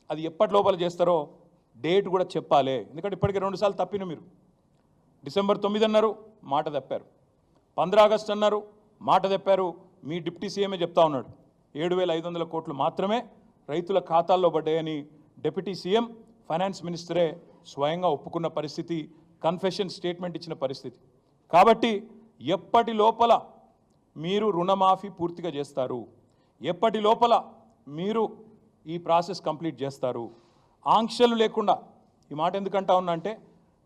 అది ఎప్పటి లోపల చేస్తారో డేట్ కూడా చెప్పాలి. ఎందుకంటే ఇప్పటికే 2 సార్లు తప్పిన మీరు. డిసెంబర్ 9 అన్నారు, మాట తప్పారు. 15 ఆగస్టు అన్నారు, మాట తప్పారు. మీ డిప్యూటీ సీఎమే చెప్తా ఉన్నాడు 7,500 కోట్లు మాత్రమే రైతుల ఖాతాల్లో పడ్డాయని. డిప్యూటీ సీఎం ఫైనాన్స్ మినిస్టరే స్వయంగా ఒప్పుకున్న పరిస్థితి, కన్ఫెషన్ స్టేట్మెంట్ ఇచ్చిన పరిస్థితి. కాబట్టి ఎప్పటి లోపల మీరు రుణమాఫీ పూర్తిగా చేస్తారు, ఎప్పటి లోపల మీరు ఈ ప్రాసెస్ కంప్లీట్ చేస్తారు, ఆంక్షలు లేకుండా. ఈ మాట ఎందుకంటా ఉన్నా అంటే,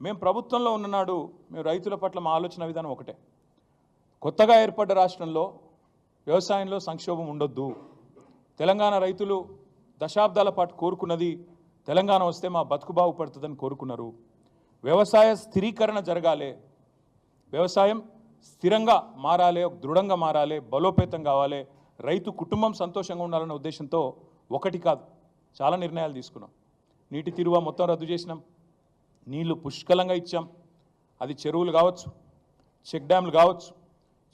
మేము ప్రభుత్వంలో ఉన్ననాడు మేము రైతుల పట్ల మా ఆలోచన విధానం ఒకటే. కొత్తగా ఏర్పడ్డ రాష్ట్రంలో వ్యవసాయంలో సంక్షోభం ఉండొద్దు. తెలంగాణ రైతులు దశాబ్దాల పాటు కోరుకున్నది తెలంగాణ వస్తే మా బతుకు బాగుపడుతుందని కోరుకున్నారు. వ్యవసాయ స్థిరీకరణ జరగాలి, వ్యవసాయం స్థిరంగా మారాలి, దృఢంగా మారాలి, బలోపేతం కావాలి, రైతు కుటుంబం సంతోషంగా ఉండాలన్న ఉద్దేశంతో ఒకటి కాదు చాలా నిర్ణయాలు తీసుకున్నాం. నీటి తీరువ మొత్తం రద్దు చేసినాం, నీళ్లు పుష్కలంగా ఇచ్చాం. అది చెరువులు కావచ్చు, చెక్ డ్యామ్లు కావచ్చు,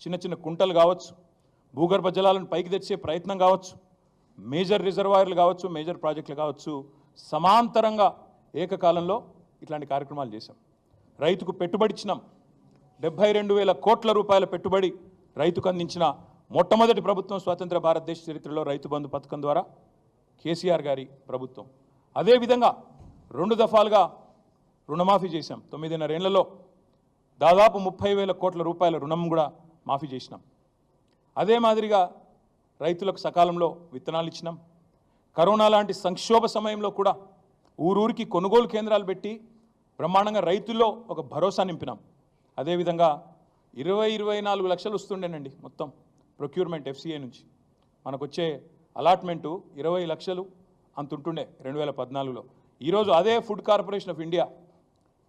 చిన్న చిన్న కుంటలు కావచ్చు, భూగర్భ జలాలను పైకి తెచ్చే ప్రయత్నం కావచ్చు, మేజర్ రిజర్వాయర్లు కావచ్చు, మేజర్ ప్రాజెక్టులు కావచ్చు, సమాంతరంగా ఏకకాలంలో ఇట్లాంటి కార్యక్రమాలు చేశాం. రైతుకు పెట్టుబడి ఇచ్చినాం. 72,000 కోట్ల రూపాయల పెట్టుబడి రైతుకు అందించిన మొట్టమొదటి ప్రభుత్వం స్వతంత్ర భారతదేశ చరిత్రలో రైతు బంధు పథకం ద్వారా కేసీఆర్ గారి ప్రభుత్వం. అదేవిధంగా 2 దఫాలుగా రుణమాఫీ చేశాం. 9.5 ఏళ్లలో దాదాపు 30,000 కోట్ల రూపాయల రుణం కూడా మాఫీ చేసినాం. అదే మాదిరిగా రైతులకు సకాలంలో విత్తనాలు ఇచ్చినాం. కరోనా లాంటి సంక్షోభ సమయంలో కూడా ఊరూరికి కొనుగోలు కేంద్రాలు పెట్టి బ్రహ్మాండంగా రైతుల్లో ఒక భరోసా నింపినాం. అదేవిధంగా 24 లక్షలు వస్తుండేనండి మొత్తం ప్రొక్యూర్మెంట్ FCA నుంచి. మనకు వచ్చే అలాట్మెంటు 20 లక్షలు అంతుంటుండే 2014లో. ఈరోజు అదే ఫుడ్ కార్పొరేషన్ ఆఫ్ ఇండియా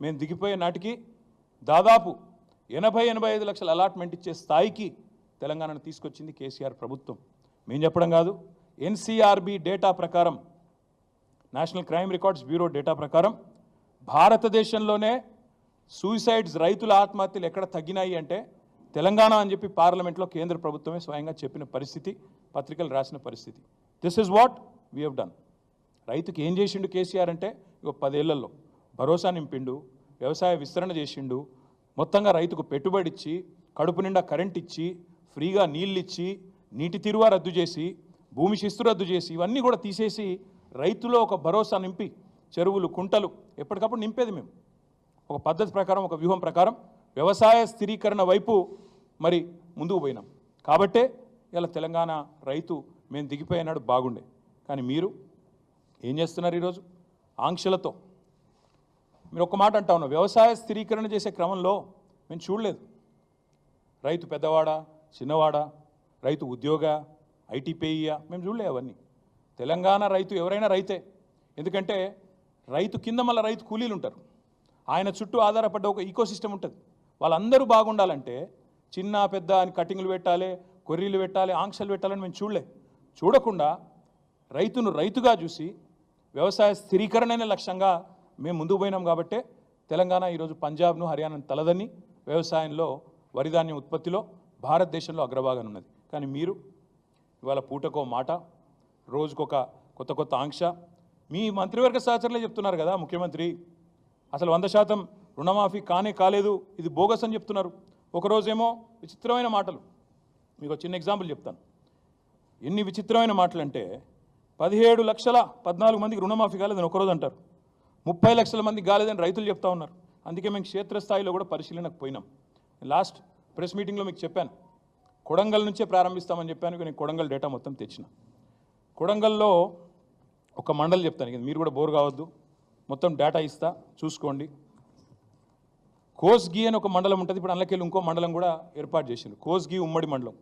మేము దిగిపోయే నాటికి దాదాపు 80-85 లక్షల అలాట్మెంట్ ఇచ్చే స్థాయికి తెలంగాణను తీసుకొచ్చింది కేసీఆర్ ప్రభుత్వం. మేము చెప్పడం కాదు, NCRB డేటా ప్రకారం, national crime records bureau data ప్రకారం భారతదేశంలోనే సూసైడ్స్, రైతుల ఆత్మహత్యలు ఎక్కడ తగ్గినాయి అంటే తెలంగాణ అని చెప్పి పార్లమెంట్లో కేంద్ర ప్రభుత్వమే స్వయంగా చెప్పిన పరిస్థితి, పత్రికలు రాసిన పరిస్థితి. This is what we have done. రైతుకి ఏం చేసిండు కేసీఆర్ అంటే, 10 ఏళ్లలో భరోసా నింపిండు, వ్యవసాయ విస్తరణ చేసిండు, మొత్తంగా రైతుకు పెట్టుబడి ఇచ్చి, కడుపు నిండా కరెంట్ ఇచ్చి, ఫ్రీగా నీళ్ళు ఇచ్చి, నీటి తీరువా రద్దు చేసి, భూమి శిస్తు రద్దు చేసి, ఇవన్నీ కూడా తీసేసి రైతులో ఒక భరోసా నింపి, చెరువులు కుంటలు ఎప్పటికప్పుడు నింపేది మేము. ఒక పద్ధతి ప్రకారం, ఒక వ్యూహం ప్రకారం వ్యవసాయ స్థిరీకరణ వైపు మరి ముందుకు పోయినాం. కాబట్టే ఇలా తెలంగాణ రైతు మేము దిగిపోయినాడు బాగుండే. కానీ మీరు ఏం చేస్తున్నారు ఈరోజు? ఆంక్షలతో. మీరు ఒక మాట అంటా ఉన్నారు, వ్యవసాయ స్థిరీకరణ చేసే క్రమంలో మేము చూడలేదు. రైతు పెద్దవాడా, చిన్నవాడా, రైతు ఉద్యోగ, ITPIయా, మేము చూడలే అవన్నీ. తెలంగాణ రైతు ఎవరైనా రైతే. ఎందుకంటే రైతు కింద మళ్ళీ రైతు కూలీలు ఉంటారు, ఆయన చుట్టూ ఆధారపడ్డ ఒక ఈకోసిస్టమ్ ఉంటుంది. వాళ్ళందరూ బాగుండాలంటే చిన్న పెద్ద అని కటింగ్లు పెట్టాలి, కొర్రీలు పెట్టాలి, ఆంక్షలు పెట్టాలని మేము చూడకుండా రైతును రైతుగా చూసి వ్యవసాయ స్థిరీకరణ లక్ష్యంగా మేము ముందుకు పోయినాం. కాబట్టే తెలంగాణ ఈరోజు పంజాబ్ను, హర్యానాను తలదని వ్యవసాయంలో, వరిధాన్యం ఉత్పత్తిలో భారతదేశంలో అగ్రభాగాన్ని ఉన్నది. కానీ మీరు ఇవాళ పూటకో మాట, రోజుకొక కొత్త ఆంక్ష. మీ మంత్రివర్గ సహచరులే చెప్తున్నారు కదా, ముఖ్యమంత్రి అసలు 100% రుణమాఫీ కాలేదు, ఇది బోగస్ అని చెప్తున్నారు. ఒకరోజేమో విచిత్రమైన మాటలు. మీకు ఒక చిన్న ఎగ్జాంపుల్ చెప్తాను. ఎన్ని విచిత్రమైన మాటలు అంటే, 17,14 మందికి రుణమాఫీ కాలేదని ఒకరోజు అంటారు, 30 లక్షల మందికి కాలేదని రైతులు చెప్తా ఉన్నారు. అందుకే మేము క్షేత్రస్థాయిలో కూడా పరిశీలనకు పోయినాం. లాస్ట్ ప్రెస్ మీటింగ్లో మీకు చెప్పాను, కొడంగల్ నుంచే ప్రారంభిస్తామని చెప్పాను. నేను కొడంగల్ డేటా మొత్తం తెచ్చిన. కొడంగల్లో ఒక మండలి చెప్తాను, మీరు కూడా బోర్ కావద్దు, మొత్తం డేటా ఇస్తా చూసుకోండి. కోస్గి అని ఒక మండలం ఉంటుంది, ఇప్పుడు అందులోకెళ్ళి ఇంకో మండలం కూడా ఏర్పాటు చేసింది. కోస్గి ఉమ్మడి మండలం,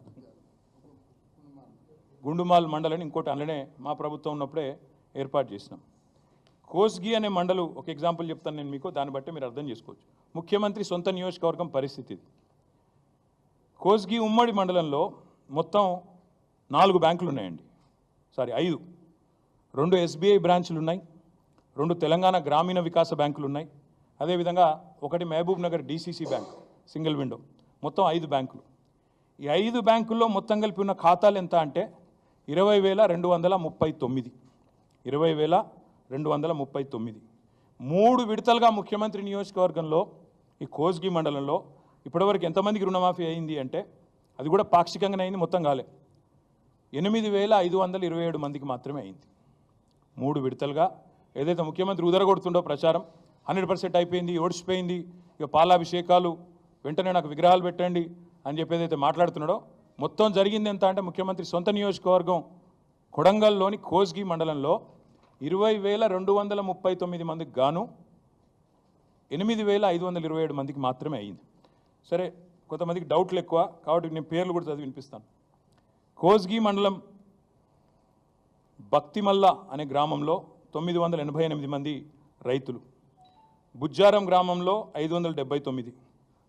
గుండుమాల్ మండలం ఇంకోటి అందులోనే మా ప్రభుత్వం ఉన్నప్పుడే ఏర్పాటు చేసినాం. కోస్గి అనే మండలం ఒక ఎగ్జాంపుల్ చెప్తాను నేను మీకు, దాన్ని బట్టి మీరు అర్థం చేసుకోవచ్చు. ముఖ్యమంత్రి సొంత నియోజకవర్గం పరిస్థితి. కోస్గి ఉమ్మడి మండలంలో మొత్తం 4 బ్యాంకులు ఉన్నాయండి, 5. 2 SBI బ్రాంచ్లు ఉన్నాయి, 2 తెలంగాణ గ్రామీణ వికాస బ్యాంకులు ఉన్నాయి, అదేవిధంగా 1 Mahbubnagar DCC bank single window, మొత్తం 5 బ్యాంకులు. ఈ 5 బ్యాంకుల్లో మొత్తం కలిపి ఉన్న ఖాతాలు ఎంత అంటే 20,239. 239. 3 విడతలుగా ముఖ్యమంత్రి నియోజకవర్గంలో ఈ కోస్గి మండలంలో ఇప్పటివరకు ఎంతమందికి రుణమాఫీ అయింది అంటే అది కూడా పాక్షికంగానే అయింది, మొత్తం కాలే. 8,527 మందికి మాత్రమే అయింది 3 విడతలుగా. ఏదైతే ముఖ్యమంత్రి ఉదరగొడుతుండో ప్రచారం 100% అయిపోయింది, ఓడిచిపోయింది, ఇక పాలాభిషేకాలు, వెంటనే నాకు విగ్రహాలు పెట్టండి అని చెప్పి ఏదైతే మాట్లాడుతున్నాడో మొత్తం జరిగింది ఎంత అంటే ముఖ్యమంత్రి సొంత నియోజకవర్గం కొడంగల్లోని కోస్గి మండలంలో 20,239 మందికి గాను 8,527 మందికి మాత్రమే అయింది. సరే, కొంతమందికి డౌట్లు ఎక్కువ కాబట్టి నేను పేర్లు కూడా చదివి వినిపిస్తాను. కోస్గి మండలం భక్తిమల్ల అనే గ్రామంలో 988 మంది రైతులు, బుజ్జారం గ్రామంలో 579,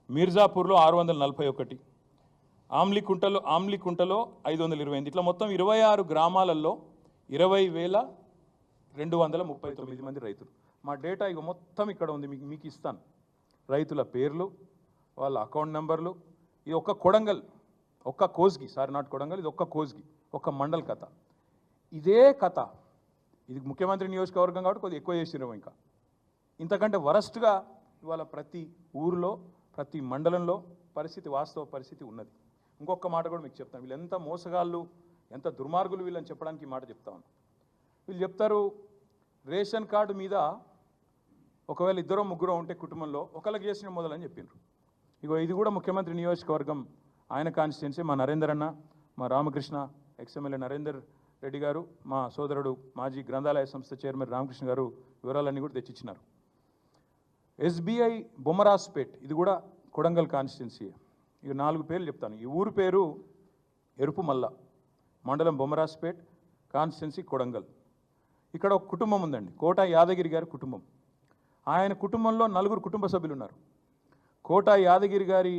మీర్జాపూర్లో 641, ఆమ్లికుంటలో 528, ఇట్లా మొత్తం 26 గ్రామాలలో 20,239 మంది రైతులు. మా డేటా ఇక మొత్తం ఇక్కడ ఉంది, మీకు ఇస్తాను. రైతుల పేర్లు, వాళ్ళ అకౌంట్ నెంబర్లు. ఇది ఒక్క కొడంగల్, ఒక్క కోస్గి, సారీ నాట్ కొడంగల్, ఇది ఒక్క కోస్గి, ఒక్క మండల్ కథ. ఇదే కథ, ఇది ముఖ్యమంత్రి నియోజకవర్గం కాబట్టి కొద్దిగా ఎక్కువ చేసినాము. ఇంకా ఇంతకంటే వరస్ట్గా ఇవాళ ప్రతి ఊరిలో ప్రతి మండలంలో పరిస్థితి, వాస్తవ పరిస్థితి ఉన్నది. ఇంకొక మాట కూడా మీకు చెప్తాను. వీళ్ళు ఎంత మోసగాళ్ళు, ఎంత దుర్మార్గులు వీళ్ళని చెప్పడానికి ఈ మాట చెప్తా ఉన్నాను. వీళ్ళు చెప్తారు రేషన్ కార్డు మీద ఒకవేళ 2-3 ఉంటే కుటుంబంలో ఒకళ్ళకి చేసిన మొదలని చెప్పిండ్రు. ఇగో ఇది కూడా ముఖ్యమంత్రి నియోజకవర్గం, ఆయన కాన్స్టిట్యున్సీ. మా నరేందర్ అన్న, మా రామకృష్ణ, ఎక్స్ఎమ్మెల్యే నరేందర్ రెడ్డి గారు, మా సోదరుడు మాజీ గ్రంథాలయ సంస్థ చైర్మన్ రామకృష్ణ గారు వివరాలన్నీ కూడా తెచ్చిచ్చినారు. ఎస్బీఐ బొమ్మరాజ్పేట్, ఇది కూడా కొడంగల్ కాన్స్టిట్యున్సీ. ఇక 4 పేర్లు చెప్తాను. ఈ ఊరు పేరు ఎరుపుమల్ల, మండలం బొమ్మరాజ్పేట్, కాన్స్టిట్యున్సీ కొడంగల్. ఇక్కడ ఒక కుటుంబం ఉందండి, కోట యాదగిరి గారి కుటుంబం. ఆయన కుటుంబంలో 4 కుటుంబ సభ్యులు ఉన్నారు. కోట యాదగిరి గారి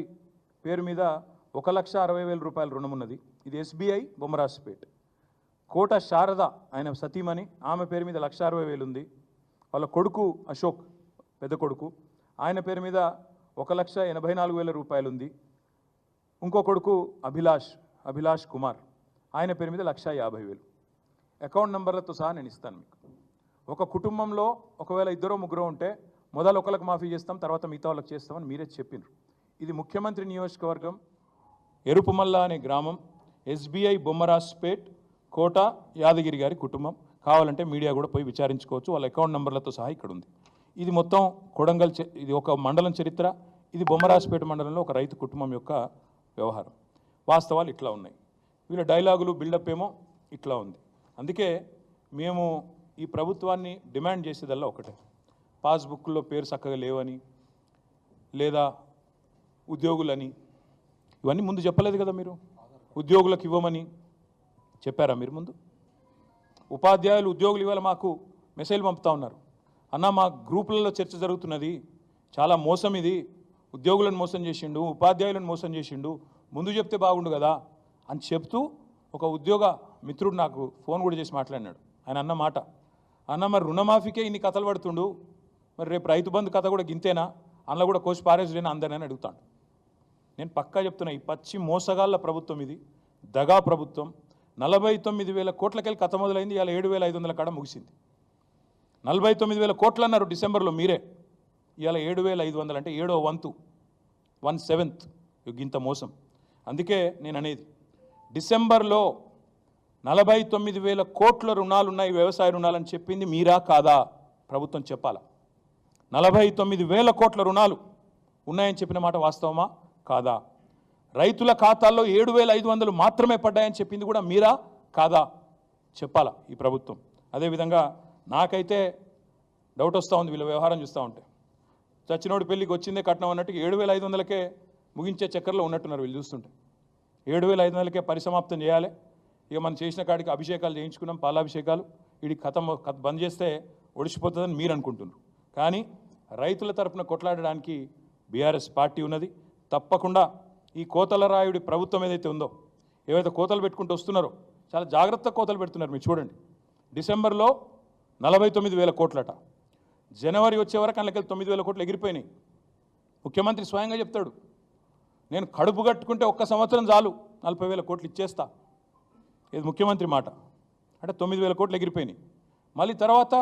పేరు మీద 1,60,000 రూపాయల రుణం ఉన్నది. ఇది ఎస్బీఐ బొమ్మరాజ్పేట్. కోట శారద, ఆయన సతీమణి, ఆమె పేరు మీద 1,60,000 ఉంది. వాళ్ళ కొడుకు అశోక్, పెద్ద కొడుకు, ఆయన పేరు మీద 1,84,000 రూపాయలు ఉంది. ఇంకో కొడుకు అభిలాష్ కుమార్, ఆయన పేరు మీద 1,50,000. అకౌంట్ నెంబర్లతో సహా నేను ఇస్తాను మీకు. ఒక కుటుంబంలో ఒకవేళ 2-3 ఉంటే మొదలు ఒకరికి మాఫీ చేస్తాం, తర్వాత మిగతా వాళ్ళకి చేస్తామని మీరే చెప్పినారు. ఇది ముఖ్యమంత్రి నియోజకవర్గం ఎరుపుమల్ల అనే గ్రామం, ఎస్బీఐ బొమ్మరాజ్పేట్, కోట యాదగిరి గారి కుటుంబం. కావాలంటే మీడియా కూడా పోయి విచారించుకోవచ్చు, వాళ్ళ అకౌంట్ నెంబర్లతో సహా ఇక్కడ ఉంది. ఇది మొత్తం కొడంగల్, ఇది ఒక మండలం చరిత్ర. ఇది బొమ్మరాజ్పేట మండలంలో ఒక రైతు కుటుంబం యొక్క వ్యవహారం. వాస్తవాలు ఇట్లా ఉన్నాయి. వీళ్ళ డైలాగులు, బిల్డప్ ఏమో ఇట్లా ఉంది. అందుకే మేము ఈ ప్రభుత్వాన్ని డిమాండ్ చేసేదల్లా ఒకటే, పాస్బుక్లో పేరు చక్కగా లేవని, లేదా ఉద్యోగులని, ఇవన్నీ ముందు చెప్పలేదు కదా మీరు. ఉద్యోగులకు ఇవ్వమని చెప్పారా మీరు ముందు? ఉపాధ్యాయులు, ఉద్యోగులు ఇవాళ మాకు మెసేజ్ పంపుతా ఉన్నారు, అన్న మా గ్రూపులలో చర్చ జరుగుతున్నది, చాలా మోసం ఇది, ఉద్యోగులను మోసం చేసిండు, ఉపాధ్యాయులను మోసం చేసిండు, ముందు చెప్తే బాగుండు కదా అని చెప్తూ ఒక ఉద్యోగ మిత్రుడు నాకు ఫోన్ కూడా చేసి మాట్లాడినాడు. ఆయన అన్న మాట, అన్న మరి రుణమాఫీకే ఇన్ని కథలు పడుతుండు, మరి రేపు రైతు బంధు కథ కూడా గింతేనా, అందులో కూడా కోసి పారేసులేనా అందరినీ అడుగుతాడు. నేను పక్కా చెప్తున్నా, ఈ పచ్చి మోసగాళ్ళ ప్రభుత్వం ఇది, దగా ప్రభుత్వం. 49,000 కోట్లకెళ్ళి కథ మొదలైంది, ఇవాళ 7,500 కాడ ముగిసింది. 49,000 కోట్లు అన్నారు డిసెంబర్లో మీరే, ఇవాళ 7,500 అంటే 7వ వంతు, 1/7 ఇంత మోసం. అందుకే నేను అనేది, డిసెంబర్లో 49,000 కోట్ల రుణాలు ఉన్నాయి, వ్యవసాయ రుణాలని చెప్పింది మీరా కాదా? ప్రభుత్వం చెప్పాలా. 49,000 కోట్ల రుణాలు ఉన్నాయని చెప్పిన మాట వాస్తవమా కాదా? రైతుల ఖాతాల్లో 7,500 మాత్రమే పడ్డాయని చెప్పింది కూడా మీరా కాదా? చెప్పాలా ఈ ప్రభుత్వం. అదేవిధంగా నాకైతే డౌట్ వస్తూ ఉంది వీళ్ళ వ్యవహారం చూస్తూ ఉంటే. చచ్చినోడి పెళ్ళికి వచ్చిందే కట్నం అన్నట్టుగా 7,500కే ముగించే చక్కర్లో ఉన్నట్టున్నారు వీళ్ళు చూస్తుంటే. 7,500కే పరిసమాప్తం చేయాలి. ఇక మనం చేసిన కాడికి అభిషేకాలు చేయించుకున్నాం, పాలాభిషేకాలు, వీడికి కథ బంద్ చేస్తే ఒడిచిపోతుందని మీరు అనుకుంటున్నారు. కానీ రైతుల తరపున కొట్లాడడానికి బీఆర్ఎస్ పార్టీ ఉన్నది. తప్పకుండా ఈ కోతల రాయుడి ప్రభుత్వం ఏదైతే ఉందో, ఏవైతే కోతలు పెట్టుకుంటూ వస్తున్నారో చాలా జాగ్రత్త కోతలు పెడుతున్నారు. మీరు చూడండి, డిసెంబర్లో 49,000 కోట్లట, జనవరి వచ్చే వరకు అందులోకి 9,000 కోట్లు ఎగిరిపోయినాయి. ముఖ్యమంత్రి స్వయంగా చెప్తాడు, నేను కడుపు కట్టుకుంటే ఒక్క సంవత్సరం చాలు 40,000 కోట్లు ఇచ్చేస్తా. ఇది ముఖ్యమంత్రి మాట. అంటే 9,000 కోట్లు ఎగిరిపోయినాయి. మళ్ళీ తర్వాత